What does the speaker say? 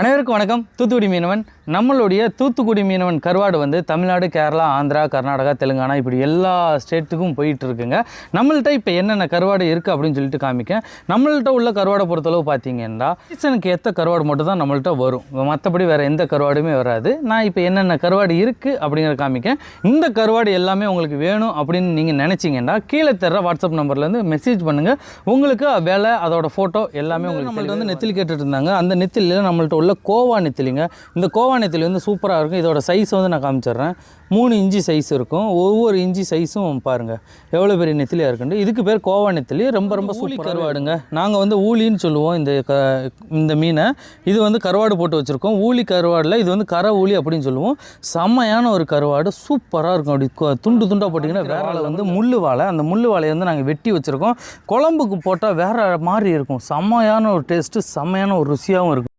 அனைவருக்கும் வணக்கம். தூத்துக்குடி மீனவன். நம்மளுடைய தூத்துக்குடி மீனவன் கருவாடு வந்து தமிழ்நாடு, கேரளா, ஆந்திரா, கர்நாடகா, தெலுங்கானா இப்படி எல்லா ஸ்டேட்டுக்கும் போயிட்டு இருக்குங்க. நம்மள்ட்ட இப்போ என்னென்ன கருவாடு இருக்குது அப்படின்னு சொல்லிட்டு காமிக்கேன். நம்மள்ட்ட உள்ள கருவாடை பொறுத்தளவு பார்த்தீங்கன்னா சீசனுக்கு ஏற்ற கருவாடு மட்டும் தான் நம்மள்ட்ட வரும். மற்றபடி வேறு எந்த கருவாடுமே வராது. நான் இப்போ என்னென்ன கருவாடு இருக்குது அப்படிங்கிற காமிக்கேன். இந்த கருவாடு எல்லாமே உங்களுக்கு வேணும் அப்படின்னு நீங்கள் நினச்சிங்கன்னா கீழே தர்ற வாட்ஸ்அப் நம்பர்லேருந்து மெசேஜ் பண்ணுங்கள். உங்களுக்கு வேலை அதோட ஃபோட்டோ எல்லாமே உங்களுக்கு நம்மள்ட்ட வந்து நெத்திலி கேட்டுட்டு இருந்தாங்க. அந்த நெத்திலியில் நம்மள்ட்ட உள்ள கோவா நெத்திலிங்க. இந்த கோவா நெத்திலி வந்து சூப்பராக இருக்கும். இதோட சைஸ் வந்து நான் காமிச்சிட்றேன். 3 இன்ச்சு சைஸ் இருக்கும். ஒவ்வொரு இன்ச்சு சைஸும் பாருங்கள் எவ்வளோ பெரிய நெத்திலியாக இருக்குண்டு. இதுக்கு பேர் கோவா நெத்திலி. ரொம்ப சூப்பர் கருவாடுங்க. நாங்கள் வந்து ஊலின்னு சொல்லுவோம் இந்த மீனை. இது வந்து கருவாடு போட்டு வச்சுருக்கோம். ஊலி கருவாடில் இது வந்து கரை ஊலி அப்படின்னு சொல்லுவோம். செம்மையான ஒரு கருவாடு, சூப்பராக இருக்கும். அப்படி துண்டு துண்டாக போட்டிங்கன்னா வேற வந்து முள் வாழை. அந்த முள் வாழையை வந்து நாங்கள் வெட்டி வச்சுருக்கோம். குழம்புக்கு போட்டால் வேறு மாதிரி இருக்கும். செம்மையான ஒரு டேஸ்ட்டு, செம்மையான ஒரு ருசியாகவும் இருக்கும்.